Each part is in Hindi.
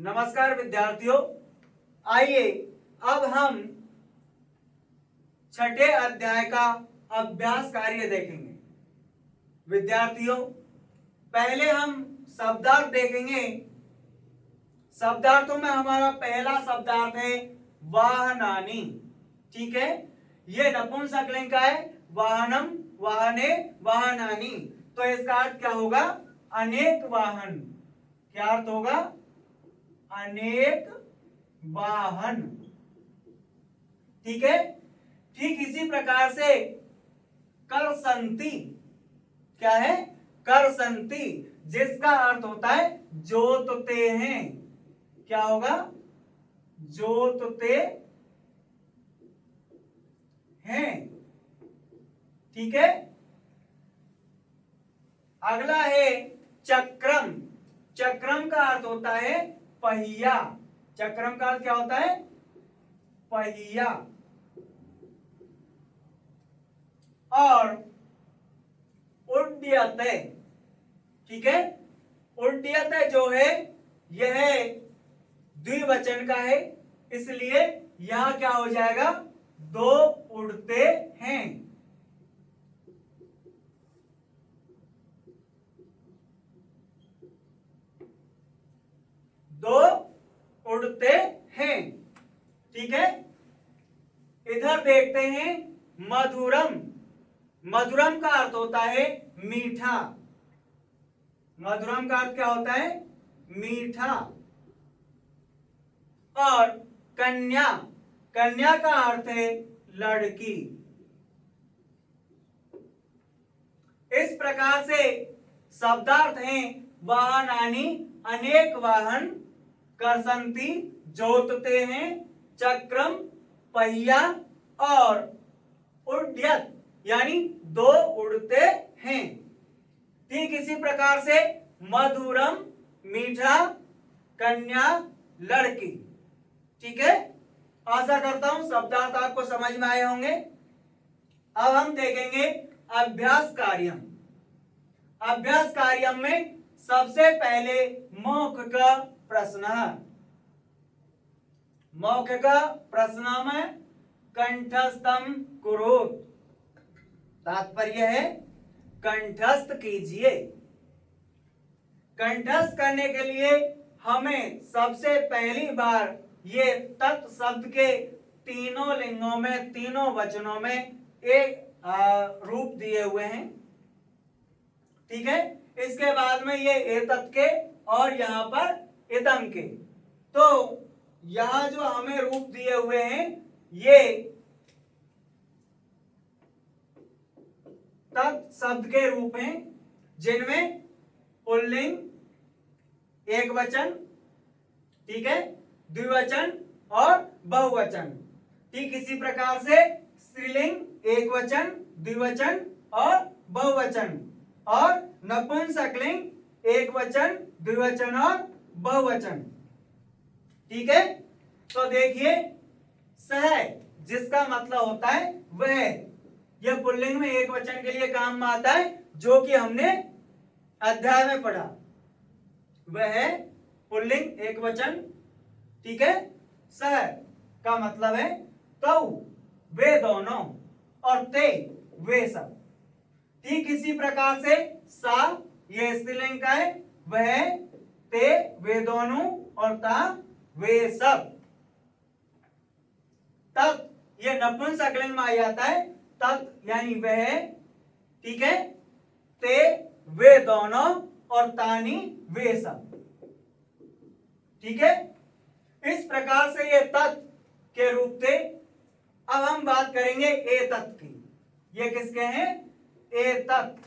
नमस्कार विद्यार्थियों, आइए अब हम छठे अध्याय का अभ्यास कार्य देखेंगे। विद्यार्थियों, पहले हम शब्दार्थ देखेंगे। शब्दार्थों में हमारा पहला शब्दार्थ है वाहनानि। ठीक है, ये नपुंसकलिंग का है। वाहनम, वाहने, वाहनानि। तो इसका अर्थ क्या होगा? अनेक वाहन। क्या अर्थ होगा? अनेक वाहन। ठीक है, ठीक इसी प्रकार से करसंति। क्या है? करसंति, जिसका अर्थ होता है जोतते हैं। क्या होगा? जोतते हैं। ठीक है, अगला है चक्रम। चक्रम का अर्थ होता है पहिया। चक्रम का अर्थ क्या होता है? पहिया। और उड्डयते। ठीक है, उड्डयते जो है यह द्विवचन का है, इसलिए यहां क्या हो जाएगा? दो उड़ते हैं। दो उड़ते हैं। ठीक है, इधर देखते हैं मधुरम। मधुरम का अर्थ होता है मीठा। मधुरम का अर्थ क्या होता है? मीठा। और कन्या, कन्या का अर्थ है लड़की। इस प्रकार से शब्दार्थ हैं वाहनानि, अनेक वाहन, करसंति, जोतते हैं, चक्रम, पहिया, और उड्डयत यानी दो उड़ते हैं। ठीक इसी प्रकार से मधुरम मीठा, कन्या लड़की। ठीक है, आशा करता हूं शब्दार्थ आपको समझ में आए होंगे। अब हम देखेंगे अभ्यास कार्यम। अभ्यास कार्यम में सबसे पहले मौखिक प्रश्न। मौखिक प्रश्न में कंठस्थम कुरुत। तात्पर्य है कंठस्थ कीजिए। कंठस्थ करने के लिए हमें सबसे पहली बार ये तत् शब्द के तीनों लिंगों में, तीनों वचनों में एक रूप दिए हुए हैं। ठीक है, इसके बाद में ये एतत् के और यहां पर इदम के। तो यहां जो हमें रूप दिए हुए हैं ये तत् शब्द के रूप हैं, जिनमें पुल्लिंग, एक वचन, ठीक है, द्विवचन और बहुवचन। ठीक इसी प्रकार से स्त्रीलिंग, एक वचन, द्विवचन और बहुवचन, और नपुंसकलिंग, एक वचन, द्विवचन और बहुवचन। ठीक है, तो देखिए सह, जिसका मतलब होता है वह, यह पुल्लिंग में एक वचन के लिए काम में आता है, जो कि हमने अध्याय में पढ़ा। वह है पुल्लिंग एक वचन। ठीक है, सह का मतलब है तौ, वे दोनों, और ते, वे सब। ठीक इसी प्रकार से सा, ये स्त्रीलिंग का है, वह, ते, वे दोनों, और ता, वे सब। तत्, ये नपुंसकलिंग में आ जाता है, तत् यानी वह, ठीक है, ते, वे दोनों, और तानी, वे सब। ठीक है, इस प्रकार से ये तत् के रूप थे। अब हम बात करेंगे एतत् की। ये किसके हैं? एतत्।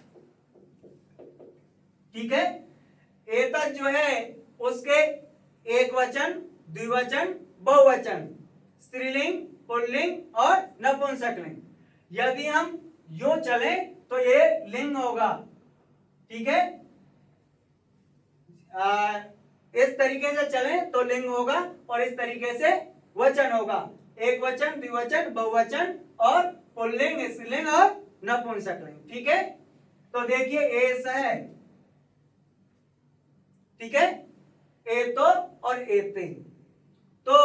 ठीक है, एतत् जो है उसके एक वचन, द्विवचन, बहुवचन, स्त्रीलिंग, पुल्लिंग और नपुंसकलिंग। यदि हम यूं चले तो ये लिंग होगा। ठीक है, इस तरीके से चले तो लिंग होगा, और इस तरीके से वचन होगा। एक वचन, द्विवचन, बहुवचन, और पुल्लिंग, स्त्रीलिंग और नपुंसकलिंग। ठीक है, तो देखिए ऐसा है। ठीक है, एतो और एते। तो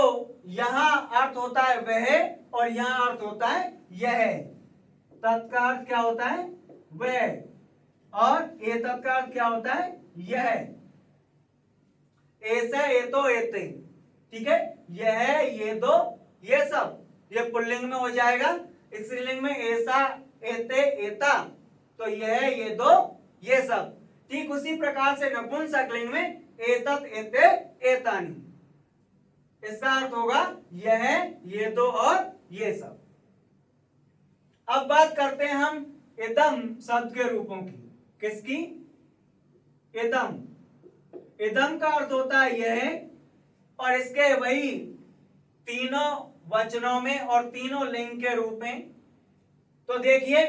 यहां अर्थ होता है वह और यहां अर्थ होता है यह। तत् का अर्थ क्या होता है? वह। और एतत् का अर्थ क्या होता है? यह। ऐसे एतो एते, ठीक है। यह, ये दो, ये सब, ये पुल्लिंग में हो जाएगा। स्त्रीलिंग में ऐसा, एते, एता, तो यह, ये दो, ये सब। ठीक उसी प्रकार से नपुंसकलिंग में एतत्, एते, एतानि। इसका अर्थ होगा यह, ये दो और ये सब। अब बात करते हैं हम इदम शब्द के रूपों की। किसकी? इदम। इदम का अर्थ होता है यह, और इसके वही तीनों वचनों में और तीनों लिंग के रूप में। तो देखिए,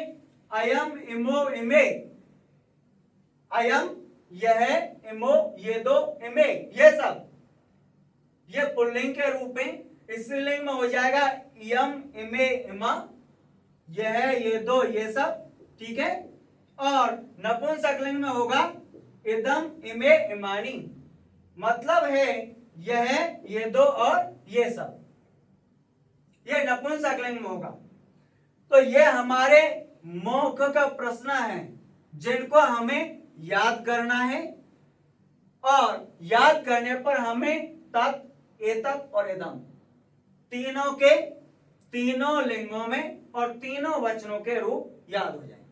अयम, इमो, इमे। अयम, यह, इमो, ये दो, इमे, ये सब, ये पुल्लिंग के रूप में। स्त्रीलिंग में हो जाएगा इयम, इमे, इमा, यह, ये दो, ये सब, ठीक है। और नपुंसकलिंग में होगा इदम, इमे, इमानी। मतलब है यह, ये दो और ये सब। ये नपुंसकलिंग में होगा। तो ये हमारे मौखिक का प्रश्न है जिनको हमें याद करना है, और याद करने पर हमें तत्, एतत् और इदम तीनों के तीनों लिंगों में और तीनों वचनों के रूप याद हो जाएंगे।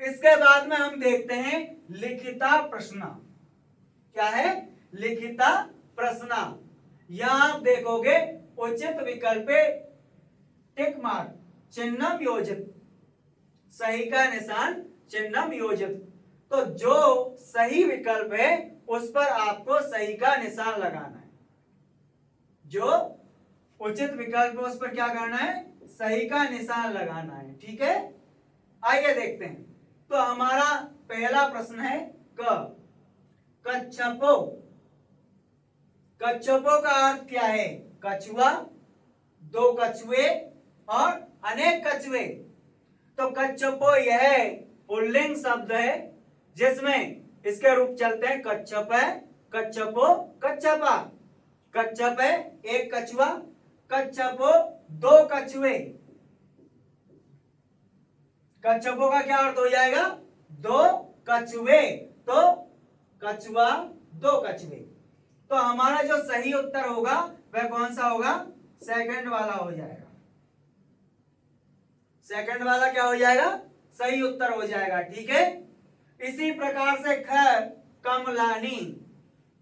इसके बाद में हम देखते हैं लिखिता प्रश्न। क्या है? लिखिता प्रश्न। यहां आप देखोगे उचित विकल्प टिक मार्क, चिन्हम योजित, सही का निशान चिन्हम योजित। तो जो सही विकल्प है उस पर आपको सही का निशान लगाना है। जो उचित विकल्प है उस पर क्या करना है? सही का निशान लगाना है, ठीक है। आइए देखते हैं। तो हमारा पहला प्रश्न है क। कच्छपो। कच्छपो का अर्थ क्या है? कछुआ, दो कछुए और अनेक कछुए। तो कच्छपो यह पुल्लिंग शब्द है जिसमें इसके रूप चलते हैं कच्छप है, कच्छपो, कच्छपा। कच्छप है एक कछुआ, कच्छपो दो कछुए। कच्छपो का क्या अर्थ हो जाएगा? दो कछुए। तो कछुआ, दो कछुए। तो हमारा जो सही उत्तर होगा वह कौन सा होगा? सेकंड वाला हो जाएगा। सेकंड वाला क्या हो जाएगा? सही उत्तर हो जाएगा, ठीक है। इसी प्रकार से ख, कमलानी।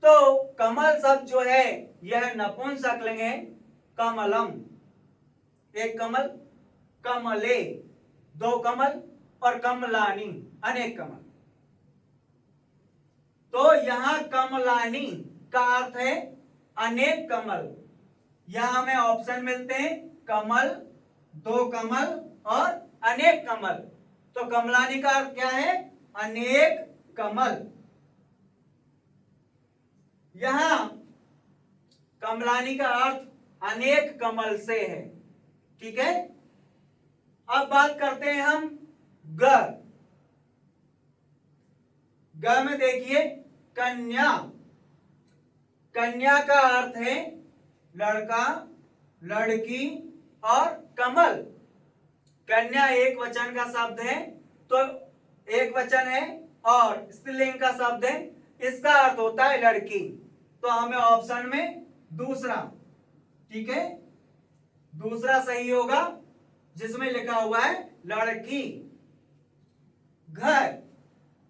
तो कमल शब्द जो है यह नपुंसकलिंग है। कमलम, एक कमल, कमले, दो कमल, और कमलानी, अनेक कमल। तो यहां कमलानी का अर्थ है अनेक कमल। यहां हमें ऑप्शन मिलते हैं कमल, दो कमल और अनेक कमल। तो कमलानी का अर्थ क्या है? अनेक कमल। यहां कमलानी का अर्थ अनेक कमल से है, ठीक है। अब बात करते हैं हम ग। ग में देखिए कन्या। कन्या का अर्थ है लड़का, लड़की और कमल। कन्या एक वचन का शब्द है, तो एक वचन है और स्त्रीलिंग का शब्द है। इसका अर्थ होता है लड़की। तो हमें ऑप्शन में दूसरा, ठीक है, दूसरा सही होगा जिसमें लिखा हुआ है लड़की। घर,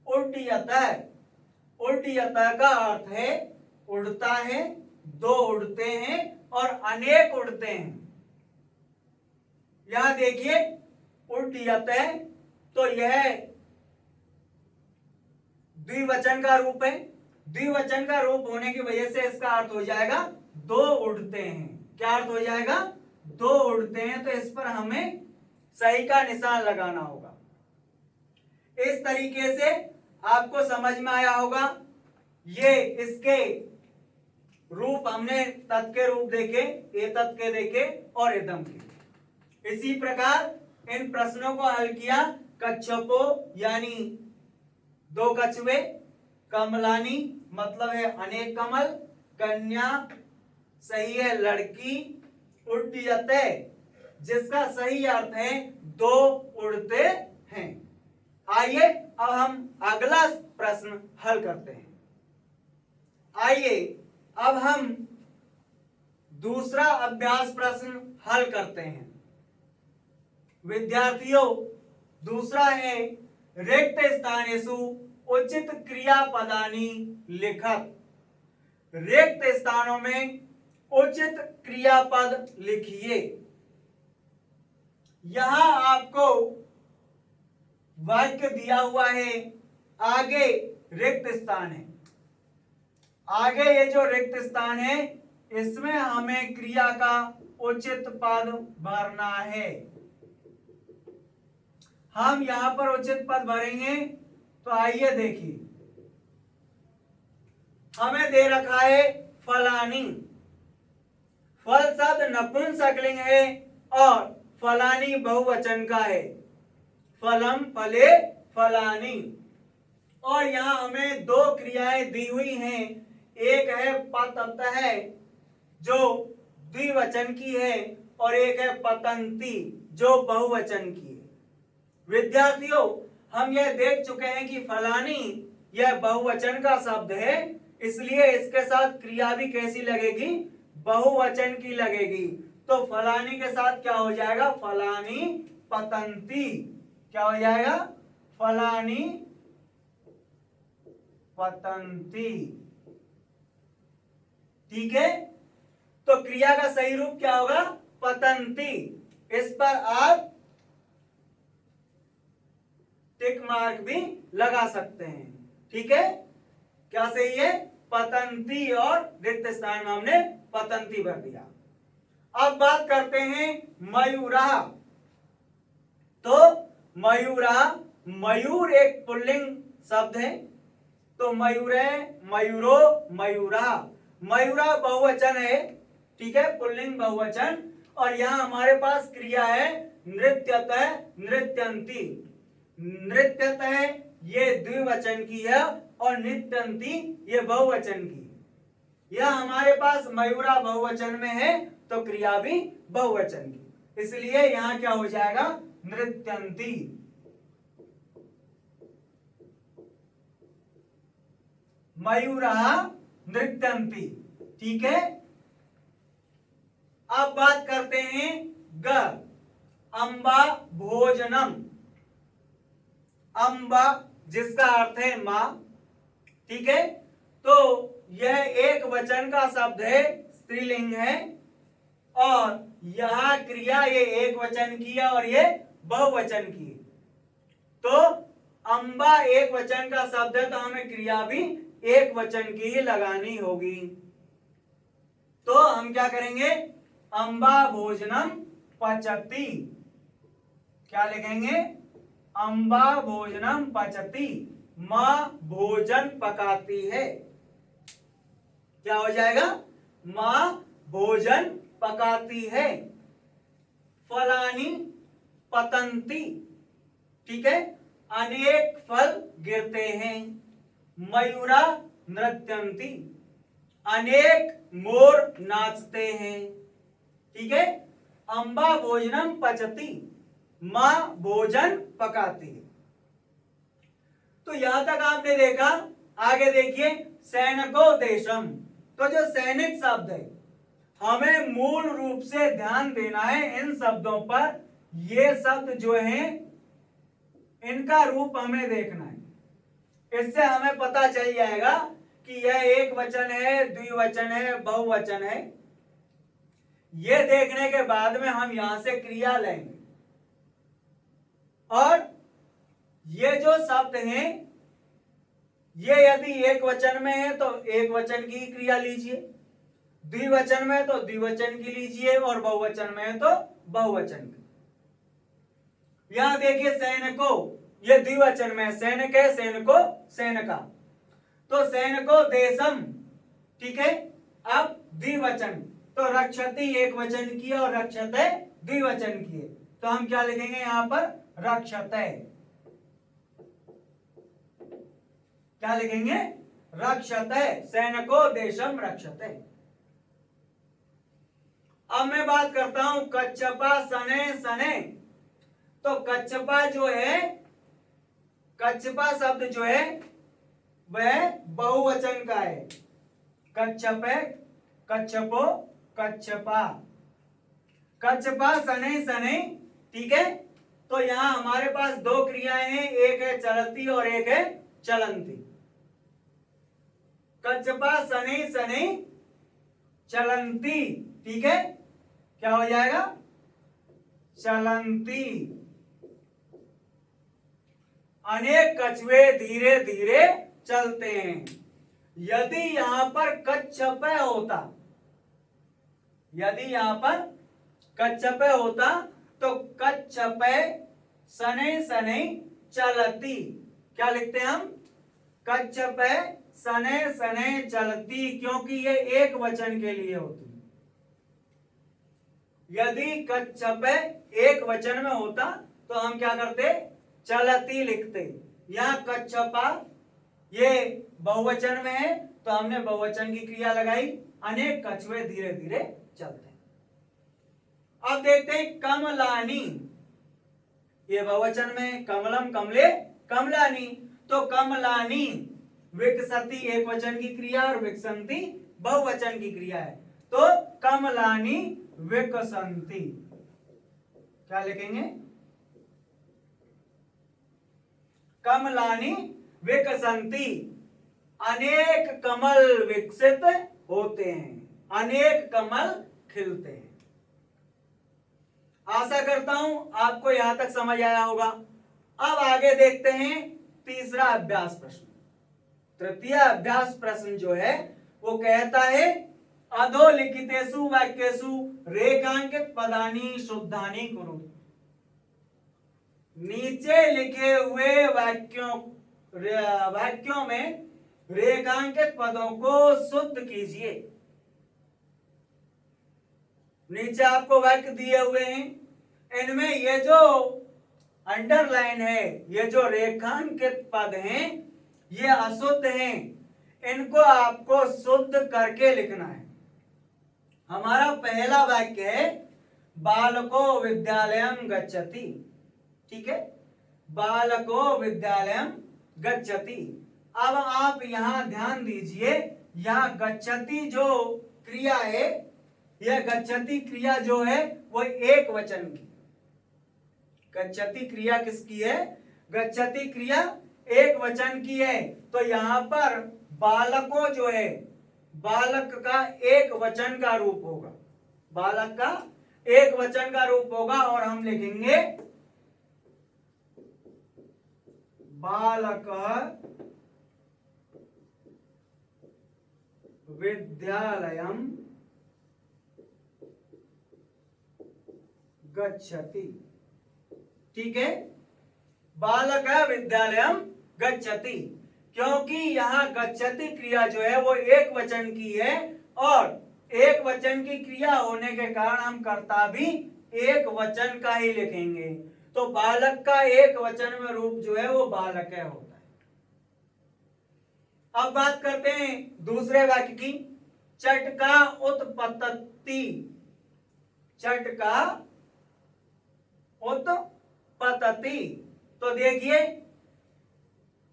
उड्डयतः। उड्डयतः का अर्थ है उड़ता है, दो उड़ते हैं और अनेक उड़ते हैं। यहां देखिए उड्डयतः, तो यह द्विवचन का रूप है। द्विवचन का रूप होने की वजह से इसका अर्थ हो जाएगा दो उड़ते हैं। क्या अर्थ हो जाएगा? दो उड़ते हैं। तो इस पर हमें सही का निशान लगाना होगा। इस तरीके से आपको समझ में आया होगा। ये इसके रूप हमने तत् के रूप देखे, एतत् के देखे और इदम के। इसी प्रकार इन प्रश्नों को हल किया। कच्छपो यानी दो कछुए, कमलानी मतलब है अनेक कमल, कन्या सही है लड़की, उड्डयते जिसका सही अर्थ है दो उड़ते हैं। आइए अब हम अगला प्रश्न हल करते हैं। आइए अब हम दूसरा अभ्यास प्रश्न हल करते हैं। विद्यार्थियों, दूसरा है रिक्त स्थानेषु उचित क्रियापदानि लिखत। रिक्त स्थानों में उचित क्रियापद लिखिए। यहां आपको वाक्य दिया हुआ है, आगे रिक्त स्थान है। आगे ये जो रिक्त स्थान है इसमें हमें क्रिया का उचित पद भरना है। हम यहां पर उचित पद भरेंगे तो आइए देखिए, हमें दे रखा है फलानी। फल शब्द नपुंसकलिंग है और फलानी बहुवचन का है। फलम फले फलानी। और यहां हमें दो क्रियाएं दी हुई हैं। एक है पततः जो द्विवचन की है और एक है पतंती जो बहुवचन की है। विद्यार्थियों, हम यह देख चुके हैं कि फलानी यह बहुवचन का शब्द है, इसलिए इसके साथ क्रिया भी कैसी लगेगी? बहुवचन की लगेगी। तो फलानी के साथ क्या हो जाएगा? फलानी पतंती। क्या हो जाएगा? फलानी पतंती। ठीक है, तो क्रिया का सही रूप क्या होगा? पतंती। इस पर आप टिक मार्क भी लगा सकते हैं। ठीक है, क्या सही है? पतंती। और रिक्त स्थान में हमने पतंती भर दिया। अब बात करते हैं मयूरा। तो मयूरा, मयूर एक पुल्लिंग शब्द है। तो मयूरे, मयूरो, मयूरा। मयूरा बहुवचन है, ठीक है, पुल्लिंग बहुवचन। और यहां हमारे पास क्रिया है नृत्यतः, नृत्यंती। नृत्यतः ये द्विवचन की है और नृत्यंती ये बहुवचन की है। यह हमारे पास मयूरा बहुवचन में है तो क्रिया भी बहुवचन की, इसलिए यहां क्या हो जाएगा? नृत्यंती। मयूरा नृत्यंती। ठीक है, अब बात करते हैं ग। अम्बा भोजनम। अम्बा जिसका अर्थ है मां। ठीक है, तो यह एक वचन का शब्द है, स्त्रीलिंग है। और यह क्रिया ये एक वचन की है और ये बहुवचन की है। तो अम्बा एक वचन का शब्द है तो हमें क्रिया भी एक वचन की ही लगानी होगी। तो हम क्या करेंगे? अम्बा भोजनम पचती। क्या लिखेंगे? अम्बा भोजनम पचती। मां भोजन पकाती है। क्या हो जाएगा? मां भोजन पकाती है। फलानी पतंती। ठीक है, अनेक फल गिरते हैं। मयूरा नृत्यंती। अनेक मोर नाचते हैं। ठीक है, अम्बा भोजनम पचती। मां भोजन पकाती है। तो यहां तक आपने देखा। आगे देखिए सैनिको देशम। तो जो सैनिक शब्द है, हमें मूल रूप से ध्यान देना है इन शब्दों पर। ये शब्द जो हैं इनका रूप हमें देखना है। इससे हमें पता चल जाएगा कि यह एक वचन है, द्विवचन है, बहुवचन है। यह देखने के बाद में हम यहां से क्रिया लेंगे। और ये जो शब्द हैं ये यदि एक वचन में है तो एक वचन की ही क्रिया लीजिए, द्विवचन में तो द्विवचन की लीजिए और बहुवचन में है तो बहुवचन की। यहां देखिए सैनिको, ये द्विवचन में सैनिक है, सैनिको सैनिका। तो सैनिको देशम। ठीक है, अब द्विवचन तो रक्षति एक वचन की है और रक्षते द्विवचन की है। तो हम क्या लिखेंगे यहां पर? रक्षते। क्या लिखेंगे? रक्षते, सैनको देशम रक्षते। अब मैं बात करता हूं कच्छपा सने सने। तो कच्छपा जो है, कच्छपा शब्द जो है वह बहुवचन का है। कच्छपे, कच्छपो, कच्छपा, कच्छपा सने सने। ठीक है, तो यहां हमारे पास दो क्रियाएं हैं, एक है चलती और एक है चलंती। कच्छपा सने सने चलंती। ठीक है, क्या हो जाएगा? चलंती। अनेक कछुए धीरे धीरे चलते हैं। यदि यहां पर कच्छपे होता, यदि यहां पर कच्छपे होता तो कच्छपे सने सने चलती। क्या लिखते हैं हम? कच्छपे सने सने चलती, क्योंकि ये एक वचन के लिए होती। यदि कच्छपे एक वचन में होता तो हम क्या करते? चलती लिखते। यहां कच्छपा ये बहुवचन में है तो हमने बहुवचन की क्रिया लगाई, अनेक कछुए धीरे धीरे चलते। अब देखते हैं कमलानी। ये बहुवचन में, कमलम कमले कमलानी। तो कमलानी विकसती एक वचन की क्रिया और विकसंती बहुवचन की क्रिया है। तो कमलानी विकसंती। क्या लिखेंगे? कमलानी विकसंती। अनेक कमल विकसित होते हैं, अनेक कमल खिलते हैं। आशा करता हूं आपको यहां तक समझ आया होगा। अब आगे देखते हैं तीसरा अभ्यास प्रश्न। तृतीय अभ्यास प्रश्न जो है वो कहता है अधोलिखितेषु वाक्येषु रेखांकित पदानि शुद्धानि कुरु। नीचे लिखे हुए वाक्यों में रेखांकित पदों को शुद्ध कीजिए। नीचे आपको वाक्य दिए हुए हैं, इनमें ये जो अंडरलाइन है, ये जो रेखांकित पद हैं, ये अशुद्ध हैं। इनको आपको शुद्ध करके लिखना है। हमारा पहला वाक्य है बालको विद्यालयम गच्छति। ठीक है, बालको विद्यालयम गच्छति। अब आप यहां ध्यान दीजिए, यहां गच्छति जो क्रिया है, यह गच्छति क्रिया जो है वो एक वचन की। गच्छति क्रिया किसकी है? गच्छति क्रिया एक वचन की है। तो यहां पर बालको जो है, बालक का एक वचन का रूप होगा, बालक का एक वचन का रूप होगा और हम लिखेंगे बालक विद्यालयम गच्छति। ठीक है, बालक विद्यालयम गच्छति, क्योंकि यहां गच्छति क्रिया जो है वो एक वचन की है और एक वचन की क्रिया होने के कारण हम कर्ता भी एक वचन का ही लिखेंगे। तो बालक का एक वचन में रूप जो है वो बालक होता है। अब बात करते हैं दूसरे वाक्य की। चटका उत्पत्ति। चटका उत्पत्ति। तो देखिए,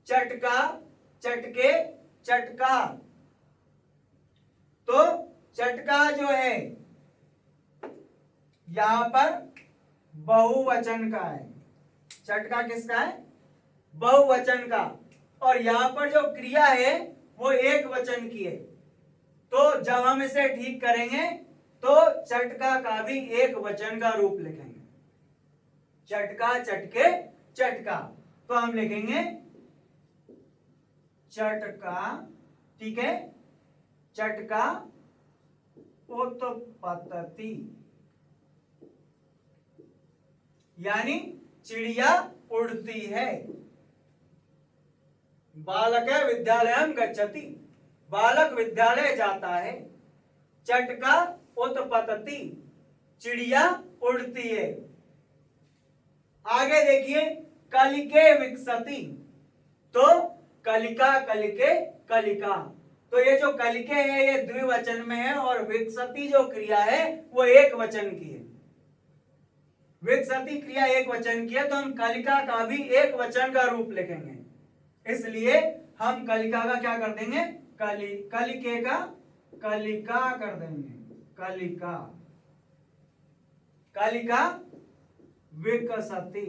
चटका, चटके, चटका। तो चटका जो है यहां पर बहुवचन का है। चटका किसका है? बहुवचन का। और यहां पर जो क्रिया है वो एक वचन की है। तो जब हम इसे ठीक करेंगे तो चटका का भी एक वचन का रूप लिखेंगे। चटका, चटके, चटका। तो हम लिखेंगे चटका। ठीक है, चटका उत्पत्ति, यानी चिड़िया उड़ती है। बालक विद्यालयम गच्छति, बालक विद्यालय जाता है। चटका उत्पत्ति, चिड़िया उड़ती है। आगे देखिए, कलिके विकसति। तो कलिका, कलिके कलिका। तो ये जो कलिके है ये द्विवचन में है और विकसती जो क्रिया है वो एक वचन की है। विकसती क्रिया एक वचन की है तो हम कलिका का भी एक वचन का रूप लिखेंगे। इसलिए हम कलिका का क्या कर देंगे, कलिके का कलिका कर देंगे। कलिका, कलिका विकसती।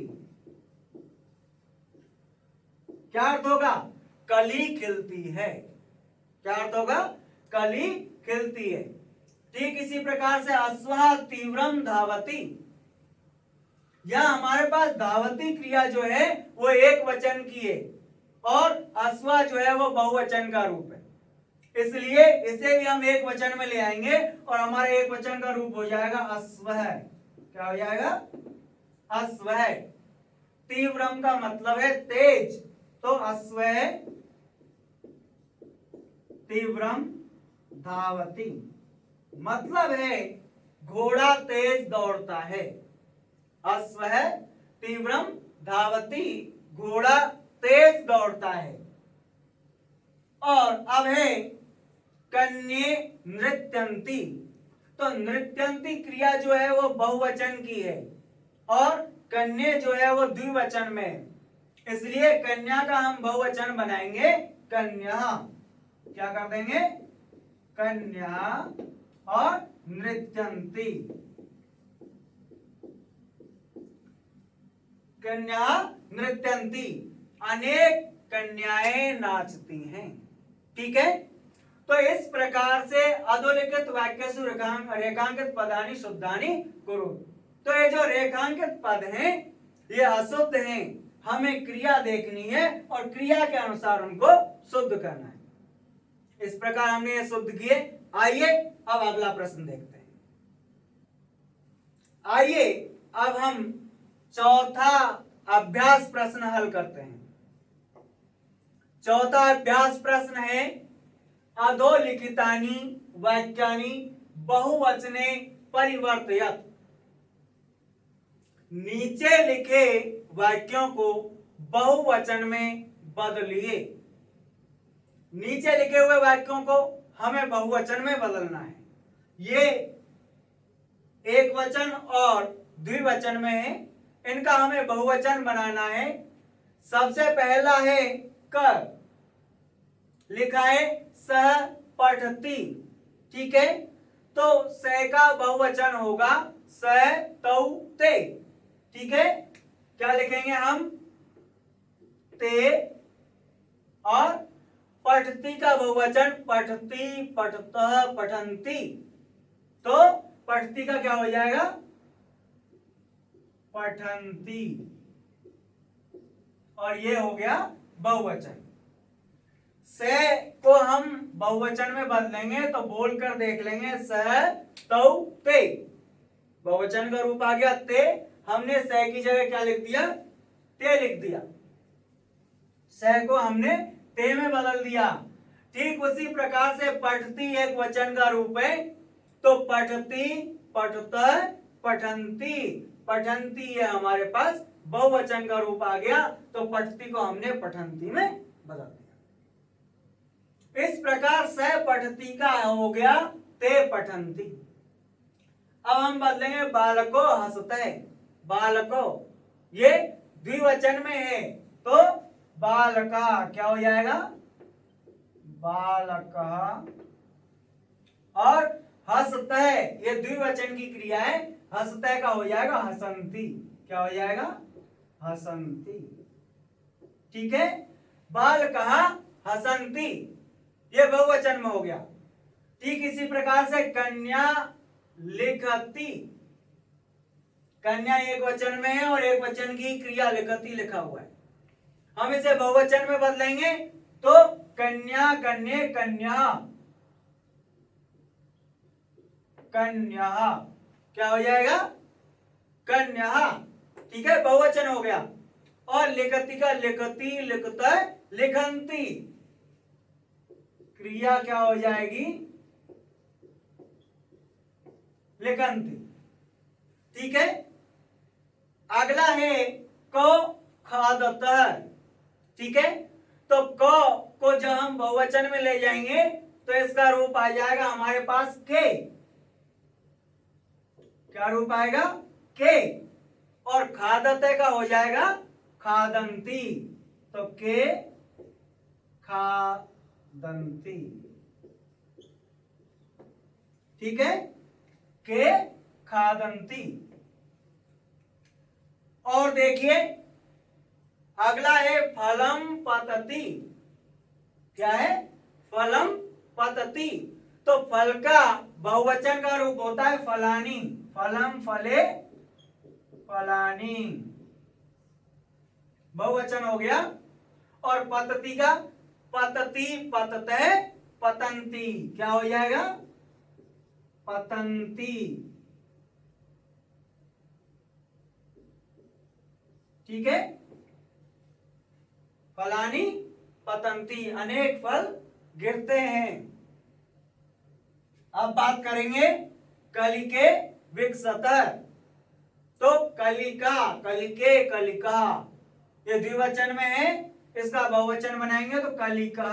क्या अर्थ होगा, कली खिलती है। क्या अर्थ होगा, कली खिलती है। ठीक इसी प्रकार से अश्वः तीव्रम धावती, यहां हमारे पास धावती क्रिया जो है वो एक वचन की है और अश्व जो है वो बहुवचन का रूप है, इसलिए इसे भी हम एक वचन में ले आएंगे और हमारा एक वचन का रूप हो जाएगा अश्वः। क्या हो जाएगा, अश्वः। तीव्रम का मतलब है तेज, तो अश्वः तीव्रम धावती मतलब है घोड़ा तेज दौड़ता है। अश्वः तीव्रम धावती, घोड़ा तेज दौड़ता है। और अब है कन्ये नृत्यंती, तो नृत्यंती क्रिया जो है वो बहुवचन की है और कन्ये जो है वो द्विवचन में है, इसलिए कन्या का हम बहुवचन बनाएंगे कन्या। क्या कर देंगे, कन्या। और नृत्यंती, कन्या नृत्यंती, अनेक कन्याएं नाचती हैं। ठीक है, तो इस प्रकार से अधोलिखित वाक्यसु रेखांकित पदानि शुद्धानि कुरु। तो ये जो रेखांकित पद हैं ये अशुद्ध हैं, हमें क्रिया देखनी है और क्रिया के अनुसार उनको शुद्ध करना है। इस प्रकार हमने ये शुद्ध किए। आइए अब अगला प्रश्न देखते हैं। आइए अब हम चौथा अभ्यास प्रश्न हल करते हैं। चौथा अभ्यास प्रश्न है अधोलिखितानि वाक्यानि बहुवचने परिवर्तयत। नीचे लिखे वाक्यों को बहुवचन में बदलिए। नीचे लिखे हुए वाक्यों को हमें बहुवचन में बदलना है। ये एक वचन और द्विवचन में है, इनका हमें बहुवचन बनाना है। सबसे पहला है क, लिखा है सह पठती। ठीक है, तो सह का बहुवचन होगा सह तौ ते। ठीक है, क्या लिखेंगे हम, ते। और पठती का बहुवचन पठती, पठतः, पठन्ति। तो पठती का क्या हो जाएगा, पठन्ति। और ये हो गया बहुवचन। से को हम बहुवचन में बदलेंगे तो बोलकर देख लेंगे सह तौ ते। बहुवचन का रूप आ गया ते, हमने सह की जगह क्या लिख दिया, ते लिख दिया। सह को हमने ते में बदल दिया। ठीक उसी प्रकार से पठती एक वचन का रूप है, तो पठती, पठतः, पठन्ति। पठन्ति ये हमारे पास बहुवचन का रूप आ गया, तो पठती को हमने पठन्ति में बदल दिया। इस प्रकार सह पठती का हो गया ते पठन्ति। अब हम बदलेंगे बालको हंसते। बालको ये द्विवचन में है, तो बालका क्या हो जाएगा, बालका। और हंसते ये द्विवचन की क्रिया है, हंसते का हो जाएगा हसंती। क्या हो जाएगा, हसंती। ठीक है, बाल कहा हसंती ये बहुवचन में हो गया। ठीक इसी प्रकार से कन्या लिखती। कन्या एक वचन में है और एक वचन की क्रिया लिखती लिखा हुआ है, हम इसे बहुवचन में बदलेंगे तो कन्या, कन्ये, कन्या, कन्या। क्या हो जाएगा, कन्या। ठीक है, बहुवचन हो गया। और लिखती का लिखती, लिखता, लिखंती। क्रिया क्या हो जाएगी, लिखंती। ठीक है, अगला है को खादतः। ठीक है, तो क को जब हम बहुवचन में ले जाएंगे तो इसका रूप आ जाएगा हमारे पास के। क्या रूप आएगा? के। और खादते का हो जाएगा खादंती। तो के खादंती। ठीक है, के खादंती। और देखिए अगला है फलम पतति। क्या है? फलम पतति। तो फल का बहुवचन का रूप होता है फलानी। फलम फले फलानी, बहुवचन हो गया। और पतति का पतति पतते पतंती। क्या हो जाएगा? पतंती। ठीक है, फलानी पतंती, अनेक फल गिरते हैं। अब बात करेंगे कलिके विकसत। तो कलिका, कलिके, कलिका ये द्विवचन में है, इसका बहुवचन बनाएंगे तो कलिका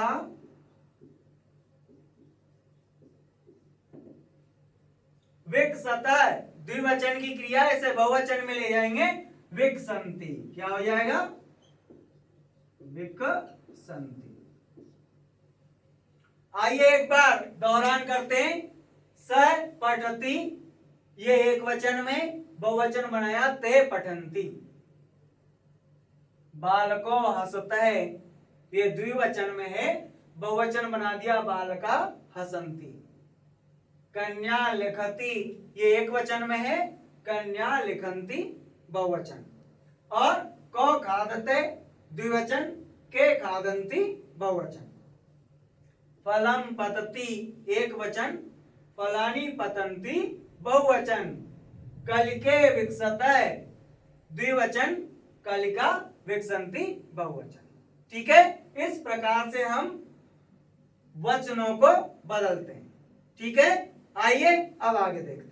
विकसत। द्विवचन की क्रिया, इसे बहुवचन में ले जाएंगे विकसंती। क्या हो जाएगा? विकसंती। आइए एक बार दोहरान करते हैं। स पठति, ये एक वचन में, बहुवचन बनाया ते पठंती। बालको हसते, ये द्विवचन में है, बहुवचन बना दिया बालका हसंती। कन्या लिखती, ये एक वचन में है, कन्या लिखंती बहुवचन। और को खादते द्विवचन, के खादंती बहुवचन। फलम पतति एक वचन, फलानी पतंती बहुवचन। कलिके विकसते द्विवचन, कलिका विकसंती बहुवचन। ठीक है, इस प्रकार से हम वचनों को बदलते हैं। ठीक है, आइए अब आगे देखते हैं।